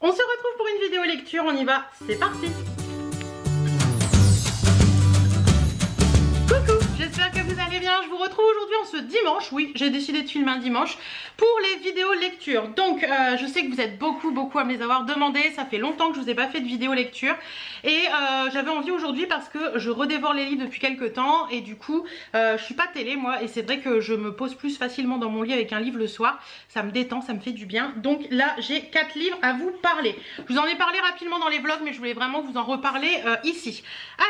On se retrouve pour une vidéo lecture, on y va, c'est parti. Coucou, j'espère que vous allez bien. Je vous retrouve aujourd'hui en ce dimanche. Oui, j'ai décidé de filmer un dimanche pour les vidéos lecture. Donc je sais que vous êtes beaucoup à me les avoir demandé. Ça fait longtemps que je vous ai pas fait de vidéo lecture. Et j'avais envie aujourd'hui parce que je redévore les livres depuis quelques temps. Et du coup je suis pas télé moi. Et c'est vrai que je me pose plus facilement dans mon lit avec un livre le soir. Ça me détend, ça me fait du bien. Donc là j'ai 4 livres à vous parler. Je vous en ai parlé rapidement dans les vlogs, mais je voulais vraiment vous en reparler ici.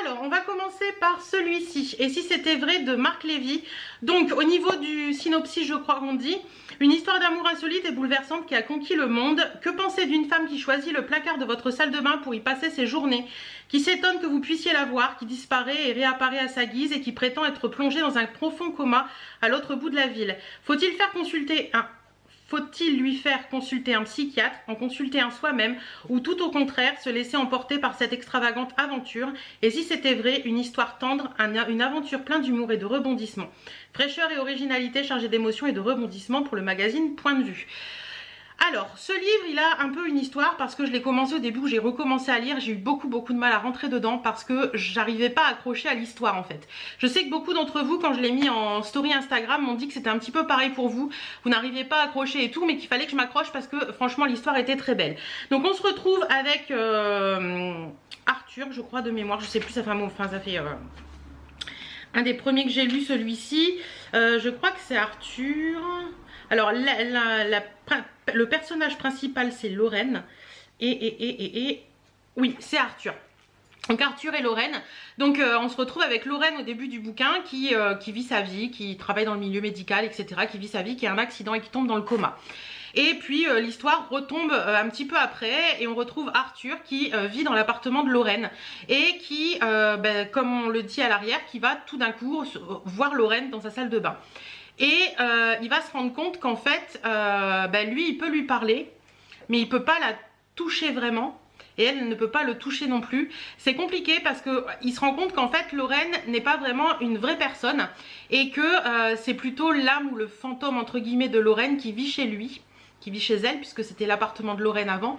Alors on va commencer par celui-ci. Et si c'était vrai, de Marc Lévy. Donc au niveau du synopsis, je crois qu'on dit: une histoire d'amour insolite et bouleversante qui a conquis le monde. Que penser d'une femme qui choisit le placard de votre salle de bain pour y passer ses journées, qui s'étonne que vous puissiez la voir, qui disparaît et réapparaît à sa guise et qui prétend être plongée dans un profond coma à l'autre bout de la ville? Faut-il lui faire consulter un psychiatre, en consulter un soi-même, ou tout au contraire se laisser emporter par cette extravagante aventure? Et si c'était vrai, une histoire tendre, une aventure pleine d'humour et de rebondissements. Fraîcheur et originalité chargée d'émotions et de rebondissements pour le magazine Point de vue. Alors, ce livre, il a un peu une histoire parce que je l'ai commencé au début où j'ai recommencé à lire. J'ai eu beaucoup de mal à rentrer dedans parce que j'arrivais pas à accrocher à l'histoire en fait. Je sais que beaucoup d'entre vous, quand je l'ai mis en story Instagram, m'ont dit que c'était un petit peu pareil pour vous. Vous n'arriviez pas à accrocher et tout, mais qu'il fallait que je m'accroche parce que franchement l'histoire était très belle. Donc on se retrouve avec Arthur, je crois de mémoire. Je sais plus, ça fait un des premiers que j'ai lu, celui-ci. Je crois que c'est Arthur. Alors le personnage principal c'est Lorraine et oui, c'est Arthur. Donc Arthur et Lorraine. Donc on se retrouve avec Lorraine au début du bouquin qui vit sa vie, qui travaille dans le milieu médical, etc. Qui vit sa vie, qui a un accident et qui tombe dans le coma. Et puis l'histoire retombe un petit peu après et on retrouve Arthur qui vit dans l'appartement de Lorraine et qui, comme on le dit à l'arrière, qui va tout d'un coup voir Lorraine dans sa salle de bain. Et il va se rendre compte qu'en fait, lui il peut lui parler, mais il peut pas la toucher vraiment. Et elle ne peut pas le toucher non plus. C'est compliqué parce qu'il se rend compte qu'en fait Lorraine n'est pas vraiment une vraie personne. Et que c'est plutôt l'âme ou le fantôme entre guillemets de Lorraine qui vit chez lui, qui vit chez elle, puisque c'était l'appartement de Lorraine avant.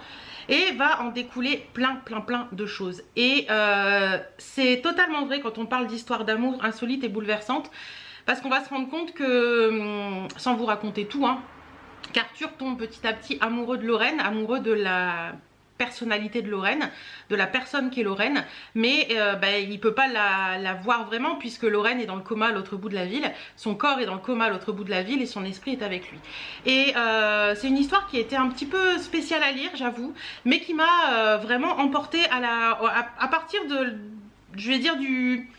Et va en découler plein de choses. Et c'est totalement vrai quand on parle d'histoire d'amour insolite et bouleversante. Parce qu'on va se rendre compte que, sans vous raconter tout, qu'Arthur tombe petit à petit amoureux de Lorraine, amoureux de la personnalité de Lorraine, de la personne qu'est Lorraine, mais il peut pas la voir vraiment puisque Lorraine est dans le coma à l'autre bout de la ville, son corps est dans le coma à l'autre bout de la ville et son esprit est avec lui. Et c'est une histoire qui a été un petit peu spéciale à lire, j'avoue, mais qui m'a vraiment emportée à partir de, je vais dire, du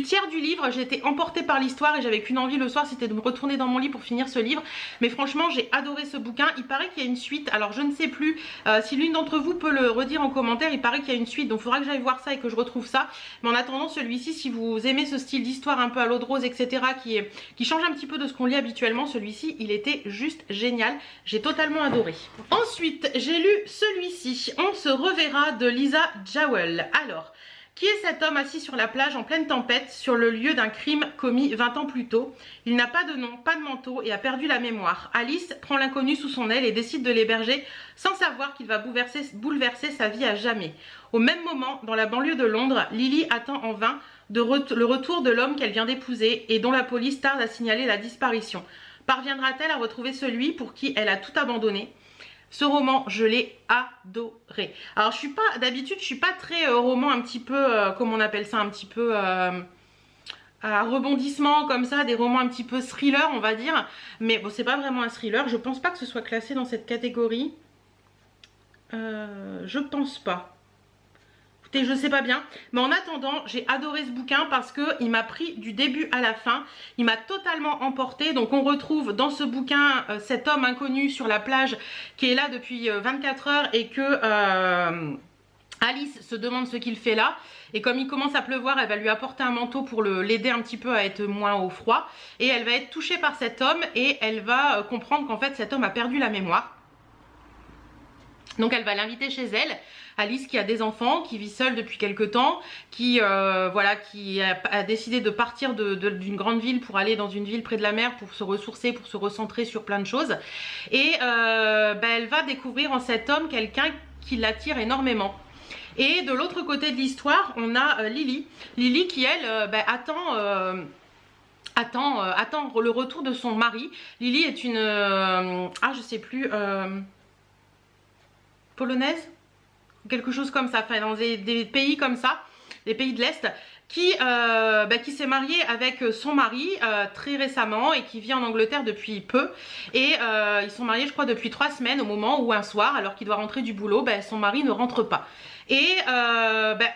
tiers du livre. J'ai été emportée par l'histoire et j'avais qu'une envie le soir, c'était de me retourner dans mon lit pour finir ce livre. Mais franchement j'ai adoré ce bouquin. Il paraît qu'il y a une suite, alors je ne sais plus si l'une d'entre vous peut le redire en commentaire. Il paraît qu'il y a une suite, donc il faudra que j'aille voir ça et que je retrouve ça. Mais en attendant, celui-ci, si vous aimez ce style d'histoire un peu à l'eau de rose, etc., qui change un petit peu de ce qu'on lit habituellement, celui-ci il était juste génial. J'ai totalement adoré. Ensuite j'ai lu celui-ci, On se reverra, de Lisa Jewell. Alors, qui est cet homme assis sur la plage en pleine tempête sur le lieu d'un crime commis 20 ans plus tôt? Il n'a pas de nom, pas de manteau et a perdu la mémoire. Alice prend l'inconnu sous son aile et décide de l'héberger sans savoir qu'il va bouleverser sa vie à jamais. Au même moment, dans la banlieue de Londres, Lily attend en vain le retour de l'homme qu'elle vient d'épouser et dont la police tarde à signaler la disparition. Parviendra-t-elle à retrouver celui pour qui elle a tout abandonné? Ce roman, je l'ai adoré. Alors d'habitude je suis pas très roman un petit peu, comment on appelle ça, un petit peu à rebondissement comme ça, des romans un petit peu thriller on va dire. Mais bon, c'est pas vraiment un thriller, je pense pas que ce soit classé dans cette catégorie. Je pense pas. Écoutez, je sais pas bien, mais en attendant j'ai adoré ce bouquin parce que il m'a pris du début à la fin, il m'a totalement emporté. Donc on retrouve dans ce bouquin cet homme inconnu sur la plage qui est là depuis 24 heures et que Alice se demande ce qu'il fait là. Et comme il commence à pleuvoir, elle va lui apporter un manteau pour l'aider un petit peu à être moins au froid. Et elle va être touchée par cet homme et elle va comprendre qu'en fait cet homme a perdu la mémoire. Donc elle va l'inviter chez elle. Alice qui a des enfants, qui vit seule depuis quelques temps, qui a décidé de partir d'une grande ville pour aller dans une ville près de la mer pour se ressourcer, pour se recentrer sur plein de choses. Et elle va découvrir en cet homme quelqu'un qui l'attire énormément. Et de l'autre côté de l'histoire, on a Lily. Lily qui, elle, attend le retour de son mari. Lily est une... je sais plus... polonaise, quelque chose comme ça, enfin dans des pays comme ça, des pays de l'Est, qui s'est mariée avec son mari très récemment et qui vit en Angleterre depuis peu. Et ils sont mariés, je crois, depuis 3 semaines, au moment où un soir, alors qu'il doit rentrer du boulot, son mari ne rentre pas. Et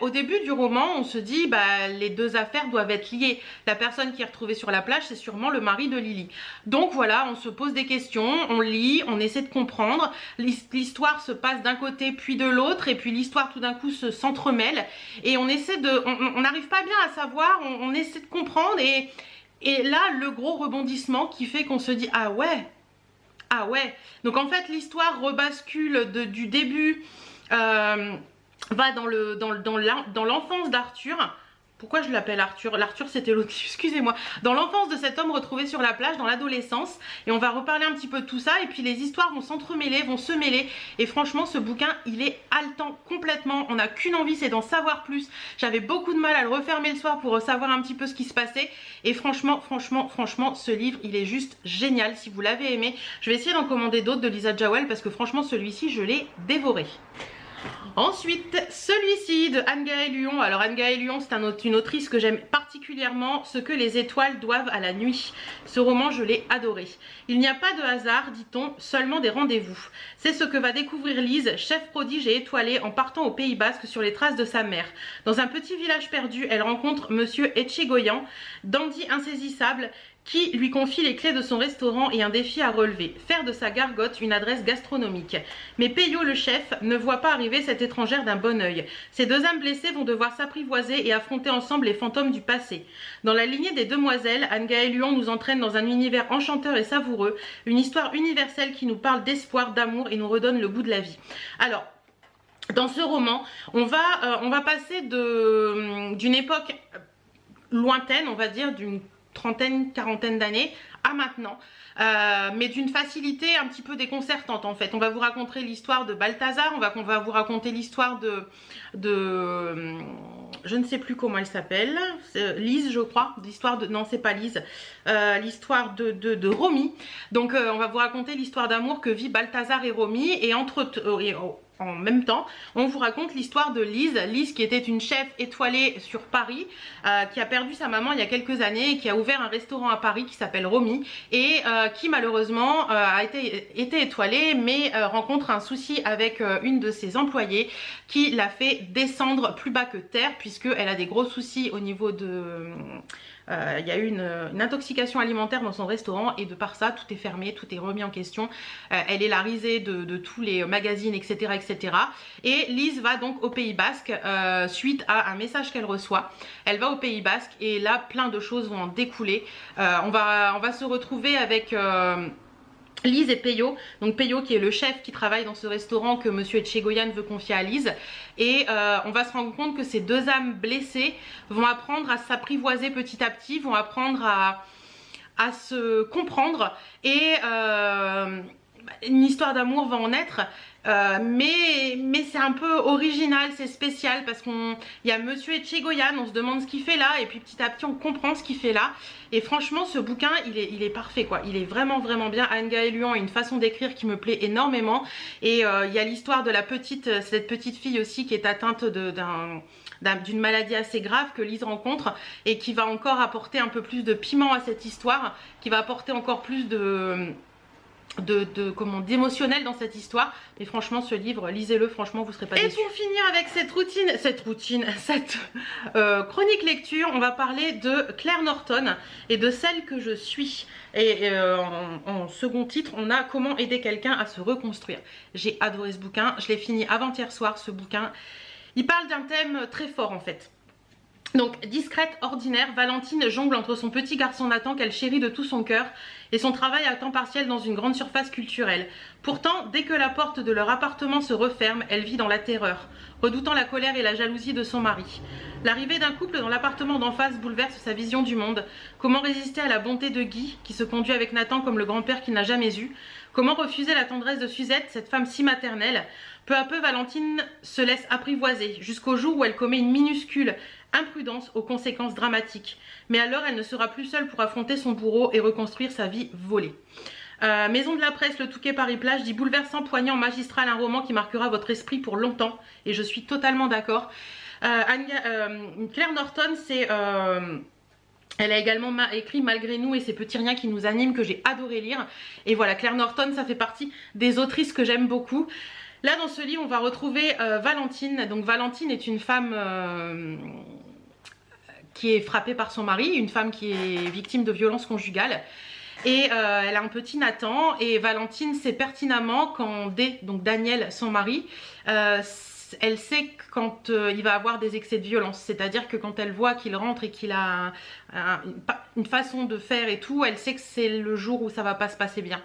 au début du roman, on se dit les deux affaires doivent être liées. La personne qui est retrouvée sur la plage, c'est sûrement le mari de Lily. Donc voilà, on se pose des questions, on lit, on essaie de comprendre. L'histoire se passe d'un côté puis de l'autre, et puis l'histoire tout d'un coup s'entremêle. Et on essaie de... On n'arrive pas bien à savoir, on essaie de comprendre. Et là, le gros rebondissement qui fait qu'on se dit « Ah ouais !» Ah ouais. Donc en fait, l'histoire rebascule du début... va dans l'enfance d'Arthur. Pourquoi je l'appelle Arthur? L'Arthur c'était l'autre, excusez-moi. Dans l'enfance de cet homme retrouvé sur la plage, dans l'adolescence. Et on va reparler un petit peu de tout ça. Et puis les histoires vont s'entremêler, vont se mêler. Et franchement, ce bouquin, il est haletant complètement. On n'a qu'une envie, c'est d'en savoir plus. J'avais beaucoup de mal à le refermer le soir pour savoir un petit peu ce qui se passait. Et franchement, ce livre, il est juste génial. Si vous l'avez aimé, je vais essayer d'en commander d'autres de Lisa Jawel, parce que franchement, celui-ci, je l'ai dévoré. Ensuite, celui-ci de Anne-Gaëlle Huon. Alors Anne-Gaëlle Huon, c'est une autrice que j'aime particulièrement, Ce que les étoiles doivent à la nuit. Ce roman, je l'ai adoré. Il n'y a pas de hasard, dit-on, seulement des rendez-vous. C'est ce que va découvrir Lise, chef prodige et étoilée, en partant au Pays Basque sur les traces de sa mère. Dans un petit village perdu, elle rencontre Monsieur Etchegoyen, dandy insaisissable, qui lui confie les clés de son restaurant et un défi à relever, faire de sa gargote une adresse gastronomique. Mais Peyo, le chef, ne voit pas arriver cette étrangère d'un bon œil. Ces deux âmes blessées vont devoir s'apprivoiser et affronter ensemble les fantômes du passé. Dans la lignée des demoiselles, Anne-Gaëlle Huon nous entraîne dans un univers enchanteur et savoureux, une histoire universelle qui nous parle d'espoir, d'amour et nous redonne le goût de la vie. Alors, dans ce roman, on va passer d'une époque lointaine, on va dire, d'une trentaine, quarantaine d'années à maintenant, mais d'une facilité un petit peu déconcertante en fait. On va vous raconter l'histoire de Balthazar, on va vous raconter l'histoire de je ne sais plus comment elle s'appelle, Lise je crois, l'histoire de, non c'est pas Lise, l'histoire de Romy. Donc on va vous raconter l'histoire d'amour que vit Balthazar et Romy, et en même temps, on vous raconte l'histoire de Lise. Lise qui était une chef étoilée sur Paris, qui a perdu sa maman il y a quelques années et qui a ouvert un restaurant à Paris qui s'appelle Romy, et qui malheureusement a été étoilée, mais rencontre un souci avec une de ses employées qui l'a fait descendre plus bas que terre, puisqu'elle a des gros soucis au niveau de... il y a eu une intoxication alimentaire dans son restaurant, et de par ça tout est fermé, tout est remis en question. Elle est la risée de tous les magazines, etc., etc. Et Lise va donc au Pays Basque suite à un message qu'elle reçoit. Elle va au Pays Basque et là plein de choses vont en découler. On va se retrouver avec... Lise et Peyo, donc Peyo qui est le chef qui travaille dans ce restaurant que Monsieur Etchegoyen veut confier à Lise, et on va se rendre compte que ces deux âmes blessées vont apprendre à s'apprivoiser petit à petit, vont apprendre à se comprendre, et une histoire d'amour va en naître. Mais c'est un peu original, c'est spécial, parce qu'il y a Monsieur Etchegoyen, on se demande ce qu'il fait là, et puis petit à petit on comprend ce qu'il fait là. Et franchement ce bouquin il est parfait quoi, il est vraiment bien. Anne-Gaëlle Huon a une façon d'écrire qui me plaît énormément, et il y a l'histoire de cette petite fille aussi qui est atteinte d'une maladie assez grave que Lise rencontre, et qui va encore apporter un peu plus de piment à cette histoire, qui va apporter encore plus d'émotionnel dans cette histoire. Mais franchement ce livre, lisez-le, franchement vous serez pas déçus. Et pour finir avec cette chronique lecture, on va parler de Claire Norton et de Celle que je suis. Et en second titre, on a Comment aider quelqu'un à se reconstruire. J'ai adoré ce bouquin, je l'ai fini avant-hier soir. Ce bouquin, il parle d'un thème très fort en fait. Donc discrète, ordinaire, Valentine jongle entre son petit garçon Nathan qu'elle chérit de tout son cœur et son travail à temps partiel dans une grande surface culturelle. Pourtant, dès que la porte de leur appartement se referme, elle vit dans la terreur, redoutant la colère et la jalousie de son mari. L'arrivée d'un couple dans l'appartement d'en face bouleverse sa vision du monde. Comment résister à la bonté de Guy, qui se conduit avec Nathan comme le grand-père qu'il n'a jamais eu? Comment refuser la tendresse de Suzette, cette femme si maternelle? Peu à peu, Valentine se laisse apprivoiser jusqu'au jour où elle commet une minuscule imprudence aux conséquences dramatiques. Mais alors, elle ne sera plus seule pour affronter son bourreau et reconstruire sa vie volée. Maison de la Presse, Le Touquet Paris-Plage dit bouleversant, poignant, magistral, un roman qui marquera votre esprit pour longtemps. Et je suis totalement d'accord. Claire Norton, elle a également écrit Malgré nous et ces petits riens qui nous animent, que j'ai adoré lire. Et voilà, Claire Norton, ça fait partie des autrices que j'aime beaucoup. Là, dans ce livre, on va retrouver Valentine. Donc Valentine est une femme qui est frappée par son mari, une femme qui est victime de violences conjugales. Et elle a un petit Nathan, et Valentine sait pertinemment quand donc Daniel, son mari, elle sait quand il va avoir des excès de violence. C'est-à-dire que quand elle voit qu'il rentre et qu'il a une façon de faire et tout, elle sait que c'est le jour où ça va pas se passer bien.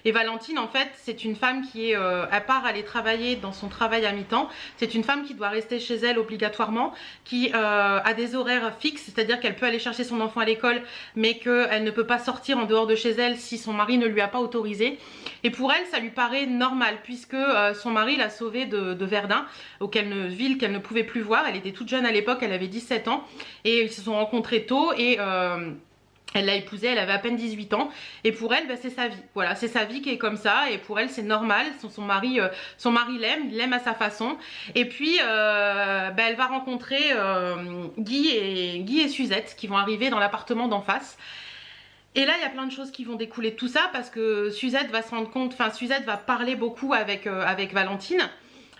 Et Valentine, en fait, c'est une femme qui est, à part aller travailler dans son travail à mi-temps, c'est une femme qui doit rester chez elle obligatoirement, qui a des horaires fixes, c'est-à-dire qu'elle peut aller chercher son enfant à l'école, mais qu'elle ne peut pas sortir en dehors de chez elle si son mari ne lui a pas autorisé. Et pour elle, ça lui paraît normal, puisque son mari l'a sauvée de Verdun, ville qu'elle ne pouvait plus voir. Elle était toute jeune à l'époque, elle avait 17 ans, et ils se sont rencontrés tôt, et elle l'a épousée, elle avait à peine 18 ans. Et pour elle, bah, c'est sa vie. Voilà, c'est sa vie qui est comme ça. Et pour elle, c'est normal. Son mari l'aime, il l'aime à sa façon. Et puis, bah, elle va rencontrer Guy et Suzette qui vont arriver dans l'appartement d'en face. Et là, il y a plein de choses qui vont découler de tout ça parce que Suzette va se rendre compte, enfin, Suzette va parler beaucoup avec Valentine.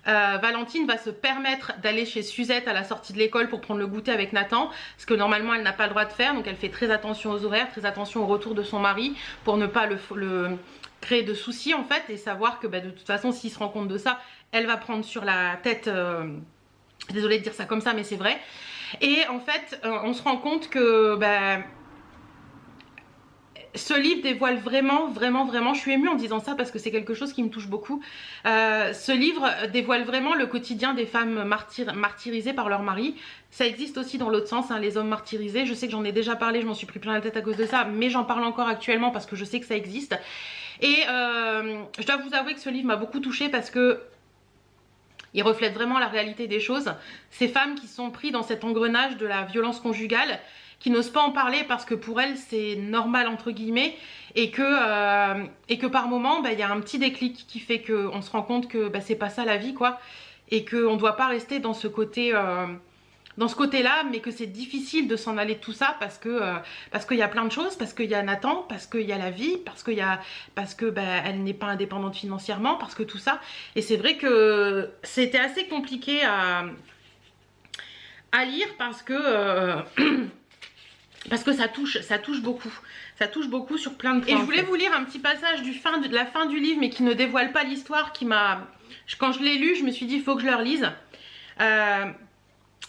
Valentine va se permettre d'aller chez Suzette à la sortie de l'école pour prendre le goûter avec Nathan, ce que normalement elle n'a pas le droit de faire, donc elle fait très attention aux horaires, très attention au retour de son mari pour ne pas le créer de soucis en fait, et savoir que bah, de toute façon s'il se rend compte de ça, elle va prendre sur la tête, désolée de dire ça comme ça mais c'est vrai. Et en fait on se rend compte que bah, ce livre dévoile vraiment, je suis émue en disant ça parce que c'est quelque chose qui me touche beaucoup. Ce livre dévoile vraiment le quotidien des femmes martyrisées par leur mari. Ça existe aussi dans l'autre sens, hein, les hommes martyrisés. Je sais que j'en ai déjà parlé, je m'en suis pris plein la tête à cause de ça, mais j'en parle encore actuellement parce que je sais que ça existe. Et je dois vous avouer que ce livre m'a beaucoup touchée parce que il reflète vraiment la réalité des choses. Ces femmes qui sont prises dans cet engrenage de la violence conjugale, qui n'osent pas en parler parce que pour elles c'est normal entre guillemets, et que par moment bah, y a un petit déclic qui fait qu'on se rend compte que bah, c'est pas ça la vie quoi, et qu'on ne doit pas rester dans ce côté dans ce côté là, mais que c'est difficile de s'en aller de tout ça parce qu'il y a plein de choses, parce qu'il y a Nathan, parce qu'il y a la vie, parce que bah, elle n'est pas indépendante financièrement, parce que tout ça. Et c'est vrai que c'était assez compliqué à lire parce que parce que ça touche beaucoup sur plein de points. Et je voulais vous lire un petit passage de la fin du livre, mais qui ne dévoile pas l'histoire, qui m'a... Quand je l'ai lu, je me suis dit, il faut que je le relise.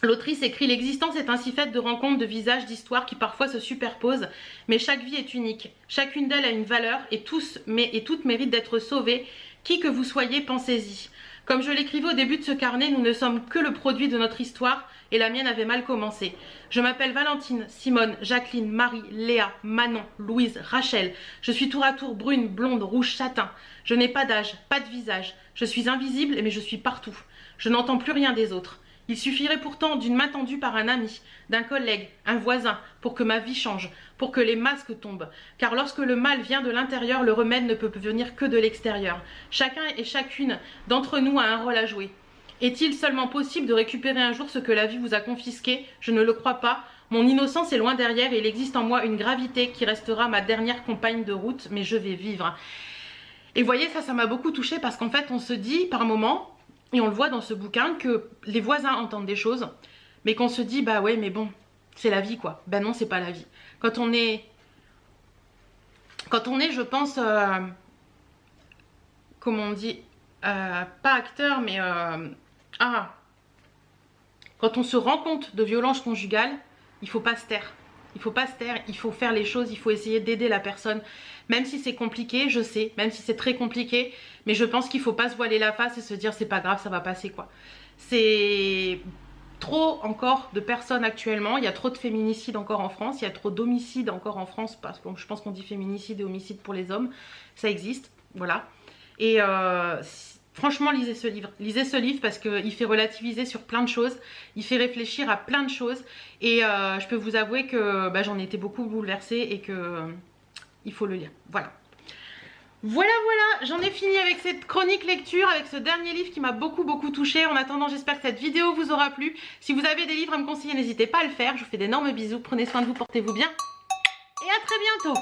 L'autrice écrit « L'existence est ainsi faite de rencontres, de visages, d'histoires qui parfois se superposent, mais chaque vie est unique. Chacune d'elles a une valeur et toutes méritent d'être sauvées. Qui que vous soyez, pensez-y. Comme je l'écrivais au début de ce carnet, nous ne sommes que le produit de notre histoire et la mienne avait mal commencé. Je m'appelle Valentine, Simone, Jacqueline, Marie, Léa, Manon, Louise, Rachel. Je suis tour à tour brune, blonde, rouge, châtain. Je n'ai pas d'âge, pas de visage. Je suis invisible mais je suis partout. Je n'entends plus rien des autres. Il suffirait pourtant d'une main tendue par un ami, d'un collègue, un voisin, pour que ma vie change, pour que les masques tombent. Car lorsque le mal vient de l'intérieur, le remède ne peut venir que de l'extérieur. Chacun et chacune d'entre nous a un rôle à jouer. Est-il seulement possible de récupérer un jour ce que la vie vous a confisqué? Je ne le crois pas. Mon innocence est loin derrière et il existe en moi une gravité qui restera ma dernière compagne de route, mais je vais vivre. Et vous voyez, ça m'a beaucoup touchée parce qu'en fait, on se dit par moments... Et on le voit dans ce bouquin que les voisins entendent des choses, mais qu'on se dit, bah ouais, mais bon, c'est la vie quoi. Ben non, c'est pas la vie. Quand on est, je pense, comment on dit, pas acteur, mais quand on se rend compte de violences conjugales, il faut pas se taire. Il faut pas se taire, il faut faire les choses, il faut essayer d'aider la personne. Même si c'est compliqué, je sais, même si c'est très compliqué, mais je pense qu'il faut pas se voiler la face et se dire c'est pas grave, ça va passer quoi. C'est trop encore de personnes actuellement, il y a trop de féminicides encore en France, il y a trop d'homicides encore en France, parce que je pense qu'on dit féminicide et homicide pour les hommes, ça existe, voilà. Et Franchement, lisez ce livre. Lisez ce livre parce qu'il fait relativiser sur plein de choses. Il fait réfléchir à plein de choses. Et je peux vous avouer que j'en ai été beaucoup bouleversée et que il faut le lire. Voilà. Voilà, j'en ai fini avec cette chronique lecture, avec ce dernier livre qui m'a beaucoup touchée. En attendant, j'espère que cette vidéo vous aura plu. Si vous avez des livres à me conseiller, n'hésitez pas à le faire. Je vous fais d'énormes bisous. Prenez soin de vous, portez-vous bien. Et à très bientôt.